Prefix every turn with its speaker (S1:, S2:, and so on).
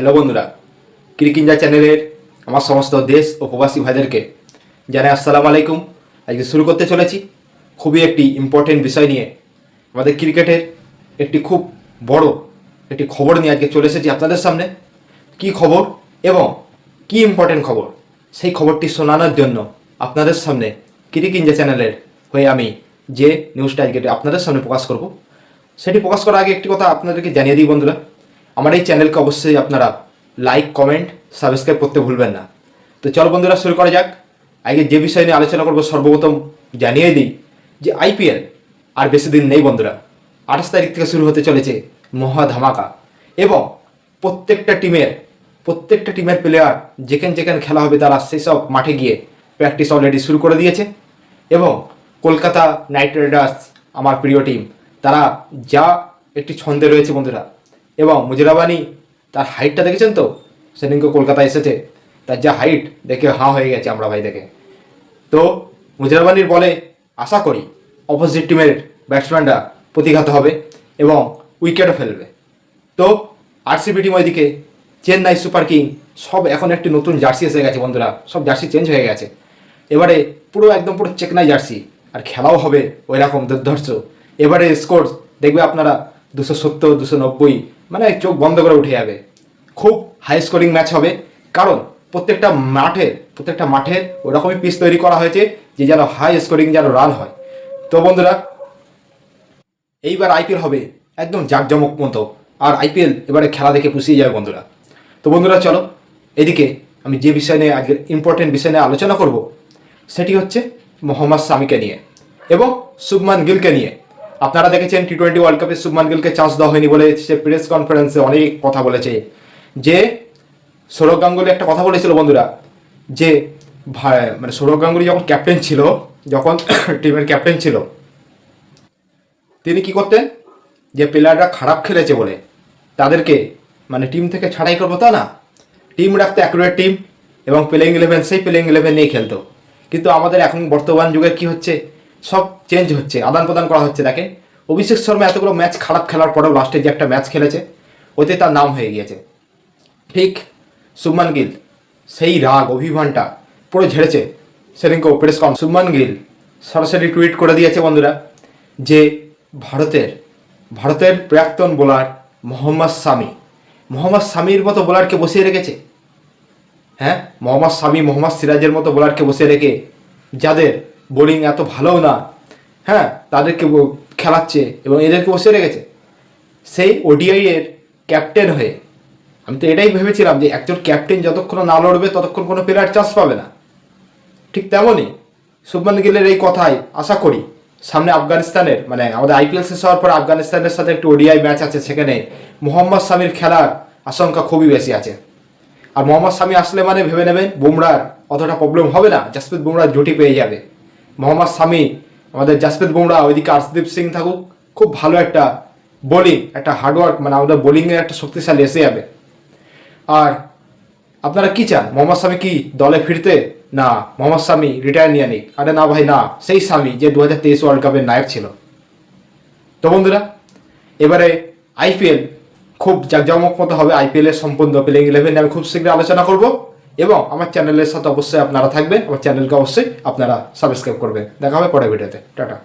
S1: Hello বন্ধুরা, ক্রিক India চ্যানেলের আমার সমস্ত দেশ ও প্রবাসী ভাইদেরকে জানাই আসসালামু আলাইকুম। আজকে শুরু করতে চলেছি খুবই একটি ইম্পর্টেন্ট বিষয় নিয়ে। আমাদের ক্রিকেটের একটি খুব বড় একটি খবর নিয়ে আজকে চলে এসেছি আপনাদের সামনে। কি খবর এবং কি ইম্পর্টেন্ট খবর, সেই খবরটি শোনানোর জন্য আপনাদের সামনে ক্রিক ইন্ডিয়া চ্যানেলের হয়ে আমি যে নিউজটা আজকে আপনাদের সামনে প্রকাশ করব, সেটি প্রকাশ করার আগে একটি কথা আপনাদেরকে জানিয়ে দিই বন্ধুরা, আমার এই চ্যানেলকে অবশ্যই আপনারা লাইক, কমেন্ট, সাবস্ক্রাইব করতে ভুলবেন না। তো চলো বন্ধুরা, শুরু করা যাক। আগে যে বিষয় নিয়ে আলোচনা করবো, সর্বপ্রথম জানিয়ে দিই যে আইপিএল আর বেশি দিন নেই বন্ধুরা। 28 তারিখ থেকে শুরু হতে চলেছে মহা ধামাকা এবং প্রত্যেকটা টিমের প্লেয়ার যেখানে খেলা হবে তারা সেসব মাঠে গিয়ে প্র্যাকটিস অলরেডি শুরু করে দিয়েছে। এবং কলকাতা নাইট রাইডার্স, আমার প্রিয় টিম, তারা যা একটি ছন্দে রয়েছে বন্ধুরা। এবং মুজিরাবানি, তার হাইটটা দেখেছেন তো, সেদিনকে কলকাতা এসেছে, তার যা হাইট দেখে হাঁ হয়ে গেছে আমরা ভাই দেখে। তো মুজিরাবানির বলে আশা করি অপোজিট টিমের ব্যাটসম্যানরা প্রতিঘাত হবে এবং উইকেটও ফেলবে। তো আরসিবি টিম ওইদিকে চেন্নাই সুপার কিং, সব এখন একটি নতুন জার্সি এসে গেছে বন্ধুরা, সব জার্সি চেঞ্জ হয়ে গেছে। এবারে পুরো চেকনাই জার্সি, আর খেলাও হবে ওই রকম দুর্ধর্ষ। এবারে স্কোর দেখবে আপনারা 270, 290, মানে চোখ বন্ধ করে উঠে যাবে। খুব হাই স্কোরিং ম্যাচ হবে, কারণ প্রত্যেকটা মাঠের ওরকমই পিচ তৈরি করা হয়েছে যে যেন হাই স্কোরিং যেন রান হয়। তো বন্ধুরা, এইবার আইপিএল হবে একদম জাঁকজমক মতো, আর আইপিএল এবারে খেলা দেখে পুষিয়ে যাবে বন্ধুরা। তো বন্ধুরা চলো, এদিকে আমি যে বিষয় নিয়ে আজকের ইম্পর্টেন্ট বিষয় নিয়ে আলোচনা করব, সেটি হচ্ছে মোহাম্মদ শামিকে নিয়ে এবং শুভমান গিলকে নিয়ে। আপনারা দেখেছেন T20 ওয়ার্ল্ড কাপে শুভমান গিলকে চান্স দেওয়া হয়নি বলে সে প্রেস কনফারেন্সে অনেক কথা বলেছে। যে সৌরভ গাঙ্গুলি একটা কথা বলেছিল বন্ধুরা, যে মানে সৌরভ গাঙ্গুলি যখন ক্যাপ্টেন ছিল, যখন টিমের ক্যাপ্টেন ছিল, তিনি কি করতেন, যে প্লেয়াররা খারাপ খেলেছে বলে তাদেরকে মানে টিম থেকে ছাঁটাই করবো তা না, টিম রাখতে অ্যাকুরেট টিম এবং প্লেইং ইলেভেন, সেই প্লেইং ইলেভেন নিয়ে খেলতো। কিন্তু আমাদের এখন বর্তমান যুগে কি হচ্ছে, সব চেঞ্জ হচ্ছে, আদান প্রদান করা হচ্ছে। দেখেন অভিষেক শর্মা এতগুলো ম্যাচ খারাপ খেলার পরেও লাস্টে যে একটা ম্যাচ খেলেছে, ওতে তার নাম হয়ে গিয়েছে। ঠিক শুভমান গিল সেই রাগ অভিমানটা পুরো ঝেড়েছে সেদিনকে প্রেস কম। শুভমান গিল সরাসরি টুইট করে দিয়েছে বন্ধুরা, যে ভারতের প্রাক্তন বোলার মোহাম্মদ শামির মতো বোলারকে বসিয়ে রেখেছে। হ্যাঁ, মোহাম্মদ শামি, মোহাম্মদ সিরাজের মতো বোলারকে বসিয়ে রেখে, যাদের বোলিং এত ভালোও না, হ্যাঁ, তাদেরকে খেলাচ্ছে এবং এদেরকে বসিয়ে রেখেছে। সেই ওডিআই এর ক্যাপ্টেন হয়ে আমি তো এটাই ভেবেছিলাম যে একজন ক্যাপ্টেন যতক্ষণ না লড়বে ততক্ষণ কোনো প্লেয়ার চান্স পাবে না। ঠিক তেমনই শুভমান গিলের এই কথাই আশা করি সামনে আফগানিস্তানের, মানে আমাদের আইপিএল শেষ হওয়ার পর আফগানিস্তানের সাথে একটু ওডিআই ম্যাচ আছে, সেখানে মোহাম্মদ শামির খেলার আশঙ্কা খুবই বেশি আছে। আর মোহাম্মদ শামি আসলে মানে ভেবে নেবেন বুমরার অতটা প্রবলেম হবে না, জাসপ্রীত বুমরার জুটি পেয়ে যাবে মোহাম্মদ শামি, আমাদের জাসপ্রীত বুমরা, ওইদিকে আর্শদীপ সিং থাকুক, খুব ভালো একটা বোলিং, একটা হার্ডওয়ার্ক, মানে আমাদের বোলিংয়ের একটা শক্তিশালী এসে যাবে। আর আপনারা কি চান, মোহাম্মদ শামি কি দলে ফিরতে, না মোহাম্মদ শামি রিটায়ার নিয়ে নিক? আরে না ভাই না, সেই শামি যে 2023 ওয়ার্ল্ড কাপের নায়ক ছিল। তো বন্ধুরা, এবারে আইপিএল খুব জাঁকজমক মতো হবে। আইপিএলের সম্পূর্ণ প্লেইং ইলেভেন আমি খুব শীঘ্রই আলোচনা করব এবং আমার চ্যানেলের সাথে অবশ্যই আপনারা থাকবেন, আমার চ্যানেলকে অবশ্যই আপনারা সাবস্ক্রাইব করবেন। দেখা হবে পরের ভিডিওতে। টাটা।